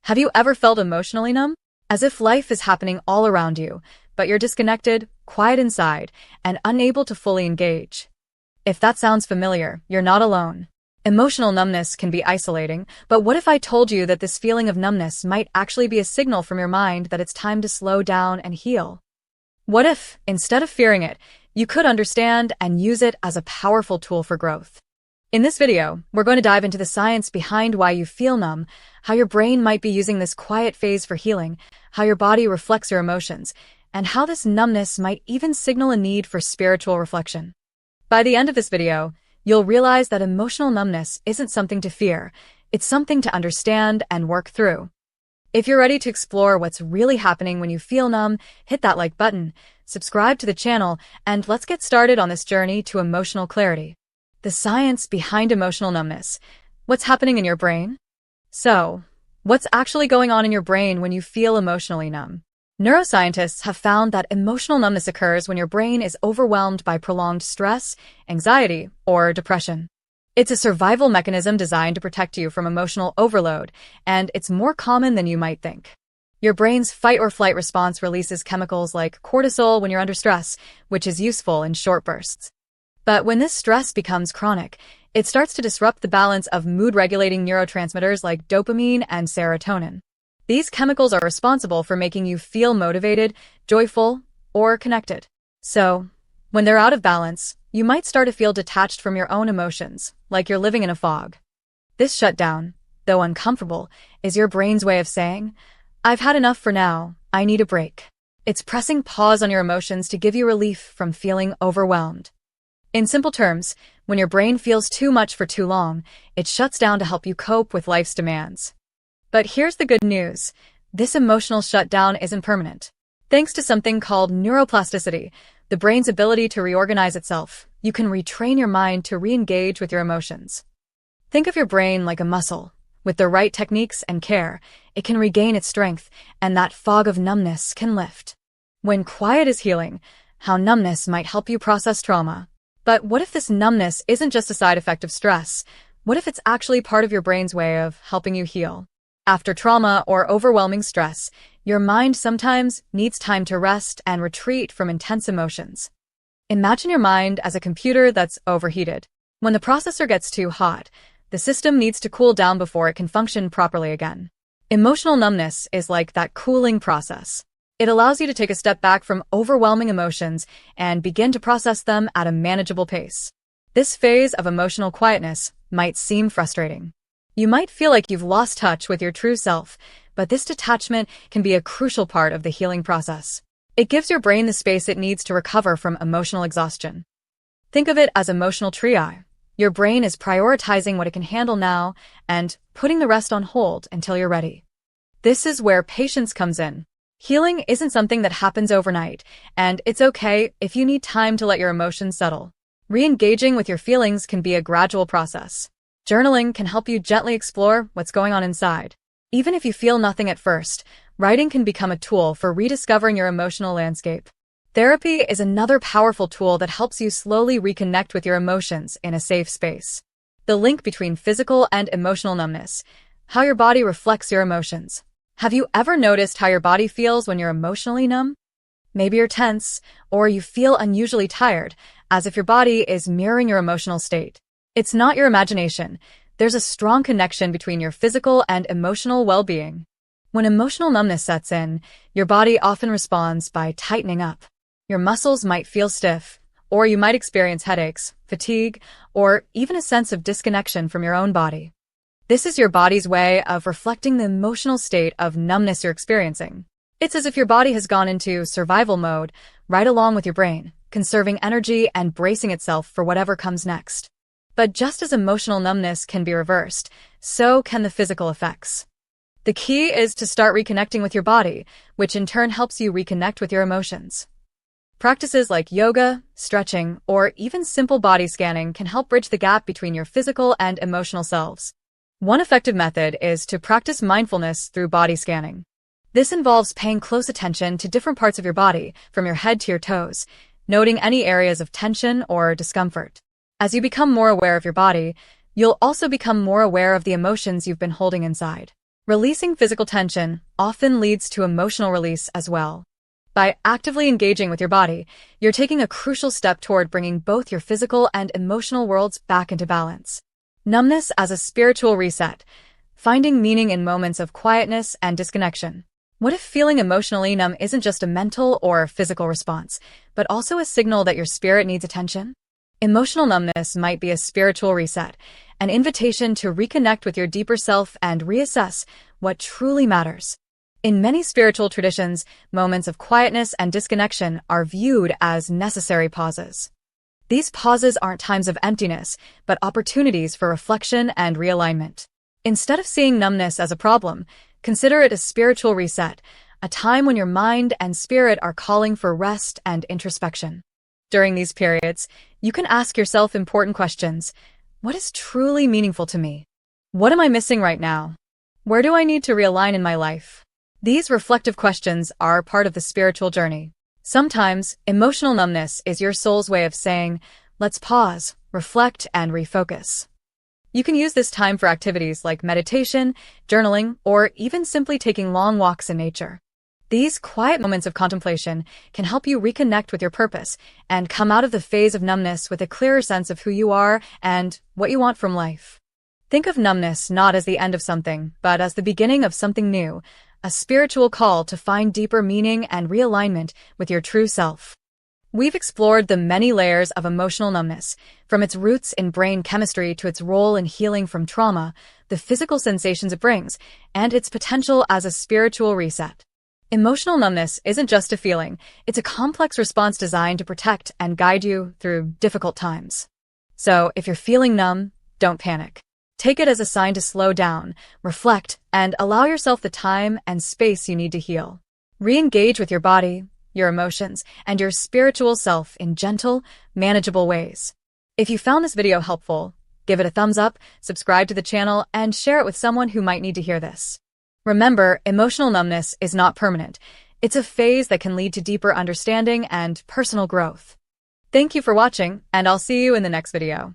Have you ever felt emotionally numb? As if life is happening all around you, but you're disconnected, quiet inside, and unable to fully engage. If that sounds familiar, you're not alone. Emotional numbness can be isolating, but what if I told you that this feeling of numbness might actually be a signal from your mind that it's time to slow down and heal? What if, instead of fearing it, you could understand and use it as a powerful tool for growth? In this video, we're going to dive into the science behind why you feel numb, how your brain might be using this quiet phase for healing, how your body reflects your emotions, and how this numbness might even signal a need for spiritual reflection. By the end of this video, you'll realize that emotional numbness isn't something to fear, it's something to understand and work through. If you're ready to explore what's really happening when you feel numb, hit that like button, subscribe to the channel, and let's get started on this journey to emotional clarity. The science behind emotional numbness. What's happening in your brain? So, what's actually going on in your brain when you feel emotionally numb? Neuroscientists have found that emotional numbness occurs when your brain is overwhelmed by prolonged stress, anxiety, or depression. It's a survival mechanism designed to protect you from emotional overload, and it's more common than you might think. Your brain's fight-or-flight response releases chemicals like cortisol when you're under stress, which is useful in short bursts. But when this stress becomes chronic, it starts to disrupt the balance of mood-regulating neurotransmitters like dopamine and serotonin. These chemicals are responsible for making you feel motivated, joyful, or connected. So, when they're out of balance, you might start to feel detached from your own emotions, like you're living in a fog. This shutdown, though uncomfortable, is your brain's way of saying, "I've had enough for now, I need a break." It's pressing pause on your emotions to give you relief from feeling overwhelmed. In simple terms, when your brain feels too much for too long, it shuts down to help you cope with life's demands. But here's the good news. This emotional shutdown isn't permanent. Thanks to something called neuroplasticity, the brain's ability to reorganize itself, you can retrain your mind to re-engage with your emotions. Think of your brain like a muscle. With the right techniques and care, it can regain its strength, and that fog of numbness can lift. When quiet is healing, how numbness might help you process trauma. But what if this numbness isn't just a side effect of stress? What if it's actually part of your brain's way of helping you heal? After trauma or overwhelming stress, your mind sometimes needs time to rest and retreat from intense emotions. Imagine your mind as a computer that's overheated. When the processor gets too hot, the system needs to cool down before it can function properly again. Emotional numbness is like that cooling process. It allows you to take a step back from overwhelming emotions and begin to process them at a manageable pace. This phase of emotional quietness might seem frustrating. You might feel like you've lost touch with your true self, but this detachment can be a crucial part of the healing process. It gives your brain the space it needs to recover from emotional exhaustion. Think of it as emotional triage. Your brain is prioritizing what it can handle now and putting the rest on hold until you're ready. This is where patience comes in. Healing isn't something that happens overnight, and it's okay if you need time to let your emotions settle. Re-engaging with your feelings can be a gradual process. Journaling can help you gently explore what's going on inside. Even if you feel nothing at first, writing can become a tool for rediscovering your emotional landscape. Therapy is another powerful tool that helps you slowly reconnect with your emotions in a safe space. The link between physical and emotional numbness, how your body reflects your emotions. Have you ever noticed how your body feels when you're emotionally numb? Maybe you're tense, or you feel unusually tired, as if your body is mirroring your emotional state. It's not your imagination. There's a strong connection between your physical and emotional well-being. When emotional numbness sets in, your body often responds by tightening up. Your muscles might feel stiff, or you might experience headaches, fatigue, or even a sense of disconnection from your own body. This is your body's way of reflecting the emotional state of numbness you're experiencing. It's as if your body has gone into survival mode right along with your brain, conserving energy and bracing itself for whatever comes next. But just as emotional numbness can be reversed, so can the physical effects. The key is to start reconnecting with your body, which in turn helps you reconnect with your emotions. Practices like yoga, stretching, or even simple body scanning can help bridge the gap between your physical and emotional selves. One effective method is to practice mindfulness through body scanning. This involves paying close attention to different parts of your body, from your head to your toes, noting any areas of tension or discomfort. As you become more aware of your body, you'll also become more aware of the emotions you've been holding inside. Releasing physical tension often leads to emotional release as well. By actively engaging with your body, you're taking a crucial step toward bringing both your physical and emotional worlds back into balance. Numbness as a spiritual reset, finding meaning in moments of quietness and disconnection. What if feeling emotionally numb isn't just a mental or physical response, but also a signal that your spirit needs attention? Emotional numbness might be a spiritual reset, an invitation to reconnect with your deeper self and reassess what truly matters. In many spiritual traditions, moments of quietness and disconnection are viewed as necessary pauses. These pauses aren't times of emptiness, but opportunities for reflection and realignment. Instead of seeing numbness as a problem, consider it a spiritual reset, a time when your mind and spirit are calling for rest and introspection. During these periods, you can ask yourself important questions. What is truly meaningful to me? What am I missing right now? Where do I need to realign in my life? These reflective questions are part of the spiritual journey. Sometimes, emotional numbness is your soul's way of saying, let's pause, reflect, and refocus. You can use this time for activities like meditation, journaling, or even simply taking long walks in nature. These quiet moments of contemplation can help you reconnect with your purpose and come out of the phase of numbness with a clearer sense of who you are and what you want from life. Think of numbness not as the end of something, but as the beginning of something new, a spiritual call to find deeper meaning and realignment with your true self. We've explored the many layers of emotional numbness, from its roots in brain chemistry to its role in healing from trauma, the physical sensations it brings, and its potential as a spiritual reset. Emotional numbness isn't just a feeling, it's a complex response designed to protect and guide you through difficult times. So, if you're feeling numb, don't panic. Take it as a sign to slow down, reflect, and allow yourself the time and space you need to heal. Re-engage with your body, your emotions, and your spiritual self in gentle, manageable ways. If you found this video helpful, give it a thumbs up, subscribe to the channel, and share it with someone who might need to hear this. Remember, emotional numbness is not permanent. It's a phase that can lead to deeper understanding and personal growth. Thank you for watching, and I'll see you in the next video.